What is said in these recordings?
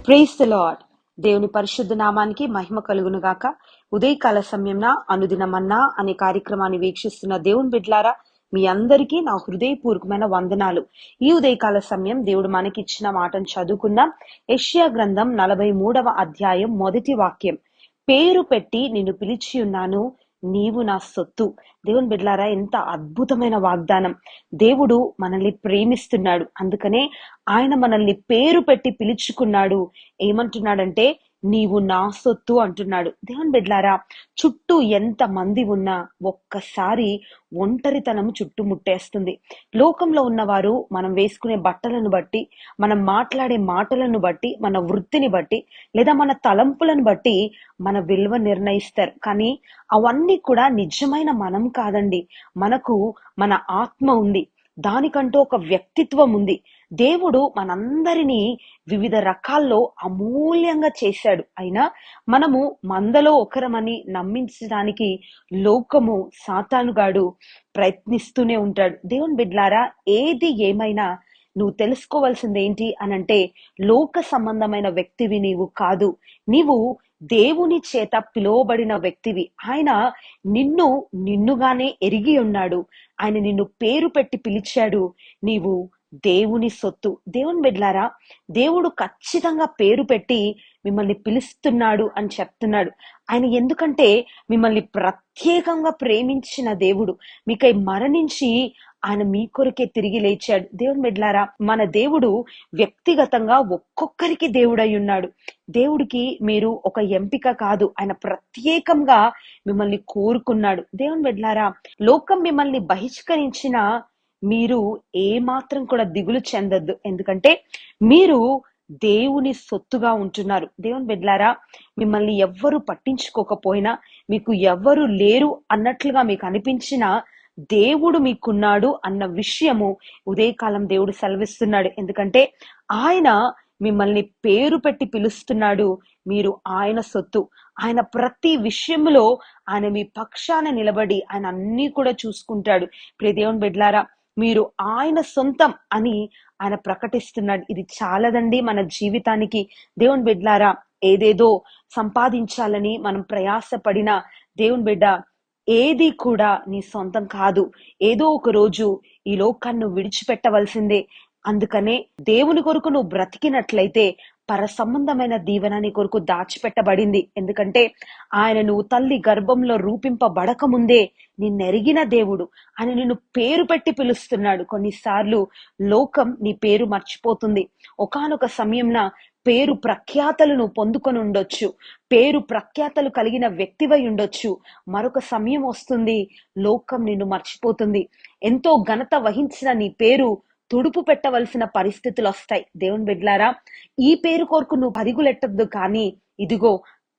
Praise the lord. దేవుని పరిశుద్ధ నామానికి మహిమ కలుగును గాక. ఉదయకాల సమయంన అనుదినమన్నా అనే కార్యక్రమాన్ని వీక్షిస్తున్న దేవుని బిడ్డలారా, మీ అందరికీ నా హృదయపూర్వకమైన వందనాలు. ఈ ఉదయకాల సమయం దేవుడు మనకిచ్చిన మాటను చదువుకుందాం. యెషయా గ్రంథం 43వ అధ్యాయం 1వ వాక్యం. పేరు పెట్టి నిన్ను పిలిచి ఉన్నాను, నీవు నా సొత్తు. దేవుని బిడ్డలారా, ఎంత అద్భుతమైన వాగ్దానం. దేవుడు మనల్ని ప్రేమిస్తున్నాడు, అందుకనే ఆయన మనల్ని పేరు పెట్టి పిలుచుకున్నాడు. ఏమంటున్నాడంటే, నీవు నా సొత్తు అంటున్నాడు. దేవుని బిడ్డలారా, చుట్టూ ఎంత మంది ఉన్నా ఒక్కసారి ఒంటరితనం చుట్టుముట్టేస్తుంది. లోకంలో ఉన్నవారు మనం వేసుకునే బట్టలను బట్టి, మనం మాట్లాడే మాటలను బట్టి, మన వృత్తిని బట్టి, లేదా మన తలంపులను బట్టి మన విలువ నిర్ణయిస్తారు. కానీ అవన్నీ కూడా నిజమైన మనం కాదండి. మనకు మన ఆత్మ ఉంది, దానికంటూ ఒక వ్యక్తిత్వం ఉంది. దేవుడు మనందరినీ వివిధ రకాల్లో అమూల్యంగా చేశాడు. అయినా మనము మందలో ఒకరమని నమ్మించడానికి లోకము, సాతానుగాడు ప్రయత్నిస్తూనే ఉంటాడు. దేవుని బిడ్డలారా, ఏది ఏమైనా నువ్వు తెలుసుకోవాల్సింది ఏంటి అనంటే, లోక సంబంధమైన వ్యక్తివి నీవు కాదు. నీవు దేవుని చేత పిలువబడిన వ్యక్తివి. ఆయన నిన్నుగానే ఎరిగి ఉన్నాడు. ఆయన నిన్ను పేరు పెట్టి పిలిచాడు. నీవు దేవుని సొత్తు. దేవుని బిడ్డలారా, దేవుడు ఖచ్చితంగా పేరు పెట్టి మిమ్మల్ని పిలుస్తున్నాడు అని చెప్తున్నాడు. ఆయన ఎందుకంటే మిమ్మల్ని ప్రత్యేకంగా ప్రేమించిన దేవుడు. మీకై మరణించి ఆయన మీ కొరకే తిరిగి లేచాడు. దేవుని బిడ్డలారా, మన దేవుడు వ్యక్తిగతంగా ఒక్కొక్కరికి దేవుడై ఉన్నాడు. దేవుడికి మీరు ఒక ఎంపిక కాదు, ఆయన ప్రత్యేకంగా మిమ్మల్ని కోరుకున్నాడు. దేవుని బిడ్డలారా, లోకం మిమ్మల్ని బహిష్కరించిన మీరు ఏమాత్రం కూడా దిగులు చెందొద్దు. ఎందుకంటే మీరు దేవుని సొత్తుగా ఉంటున్నారు. దేవుని బిడ్డలారా, మిమ్మల్ని ఎవ్వరు పట్టించుకోకపోయినా, మీకు ఎవ్వరు లేరు అన్నట్లుగా మీకు అనిపించినా, దేవుడు మీకున్నాడు అన్న విషయము ఉదయకాలం దేవుడు సెలవిస్తున్నాడు. ఎందుకంటే ఆయన మిమ్మల్ని పేరు పెట్టి పిలుస్తున్నాడు. మీరు ఆయన సొత్తు. ఆయన ప్రతి విషయంలో ఆయన మీ పక్షాన నిలబడి ఆయన అన్ని కూడా చూసుకుంటాడు. ప్రియ దేవుని బిడ్డలారా, మీరు ఆయన సొంతం అని ఆయన ప్రకటిస్తున్నాడు. ఇది చాలదండి మన జీవితానికి. దేవుని బిడ్డలారా, ఏదేదో సంపాదించాలని మనం ప్రయాసపడిన దేవుని బిడ్డ, ఏది కూడా నీ సొంతం కాదు. ఏదో ఒక రోజు ఈ లోకాన్ని విడిచిపెట్టవలసిందే. అందుకనే దేవుని కొరకు నువ్వు బ్రతికినట్లయితే పర సంబంధమైన దీవెన నీ కొరకు దాచిపెట్టబడింది. ఎందుకంటే ఆయన నువ్వు తల్లి గర్భంలో రూపింపబడక ముందే నిన్నెరిగిన దేవుడు. ఆయన నిన్ను పేరు పెట్టి పిలుస్తున్నాడు. కొన్నిసార్లు లోకం నీ పేరు మర్చిపోతుంది. ఒకానొక సమయంన పేరు ప్రఖ్యాతలు నువ్వు పొందుకొని ఉండొచ్చు, పేరు ప్రఖ్యాతలు కలిగిన వ్యక్తివై ఉండొచ్చు. మరొక సమయం వస్తుంది, లోకం నిన్ను మర్చిపోతుంది. ఎంతో ఘనత వహించిన నీ పేరు తుడుపు పెట్టవలసిన పరిస్థితులు వస్తాయి. దేవుని బిడ్డలారా, ఈ పేరు కొరకు నువ్వు పరుగులెట్టద్దు. కానీ ఇదిగో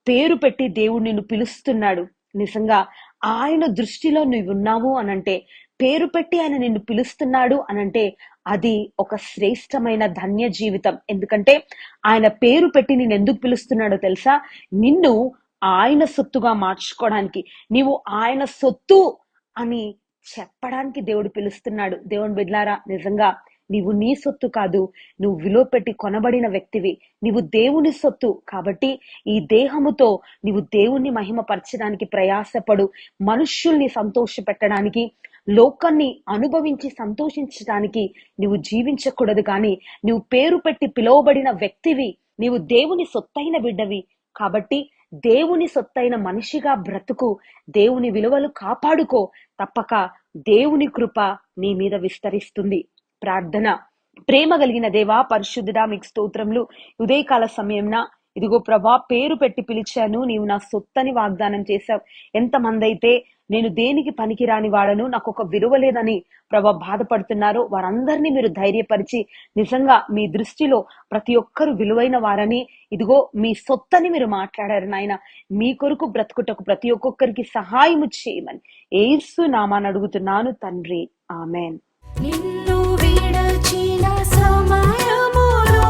పేరు పెట్టి దేవుడు నిన్ను పిలుస్తున్నాడు. నిజంగా ఆయన దృష్టిలో నువ్వు ఉన్నావు అనంటే, పేరు పెట్టి ఆయన నిన్ను పిలుస్తున్నాడు అనంటే, అది ఒక శ్రేష్టమైన ధన్య జీవితం. ఎందుకంటే ఆయన పేరు పెట్టి నేను ఎందుకు పిలుస్తున్నాడో తెలుసా? నిన్ను ఆయన సొత్తుగా మార్చుకోవడానికి, నీవు ఆయన సొత్తు అని చెప్పడానికి దేవుడు పిలుస్తున్నాడు. దేవుని బిడ్డలారా, నిజంగా నీవు నీ సొత్తు కాదు, నువ్వు విలువ పెట్టి కొనబడిన వ్యక్తివి. నీవు దేవుని సొత్తు. కాబట్టి ఈ దేహముతో నీవు దేవుణ్ణి మహిమపరచడానికి ప్రయాసపడు. మనుష్యుల్ని సంతోష పెట్టడానికి, లోకాన్ని అనుభవించి సంతోషించడానికి నీవు జీవించకూడదు. కానీ నువ్వు పేరు పెట్టి పిలువబడిన వ్యక్తివి. నీవు దేవుని సొత్తైన బిడ్డవి. కాబట్టి దేవుని సొత్తైన మనిషిగా బ్రతుకు. దేవుని విలువలు కాపాడుకో. తప్పక దేవుని కృప నీ మీద విస్తరిస్తుంది. ప్రార్థన. ప్రేమ కలిగిన దేవా, పరిశుద్ధుడా, మీకు స్తోత్రములు. ఉదయకాల సమయంన ఇదిగో ప్రభా, పేరు పెట్టి పిలిచాను, నీవు నా సొత్తని వాగ్దానం చేశావు. ఎంతమంది అయితే నేను దేనికి పనికిరాని వాడను, నాకు ఒక విలువ లేదని ప్రభా బాధపడుతున్నారో వారందరినీ మీరు ధైర్యపరిచి, నిజంగా మీ దృష్టిలో ప్రతి ఒక్కరు విలువైన వారని, ఇదిగో మీ సొత్తని మీరు మాట్లాడారు నాయన. మీ కొరకు బ్రతుకుటకు ప్రతి ఒక్కొక్కరికి సహాయము చేయమని యేసు నామాన్ని అడుగుతున్నాను తండ్రి, ఆమెన్. నిన్ను విడచిన సమయములో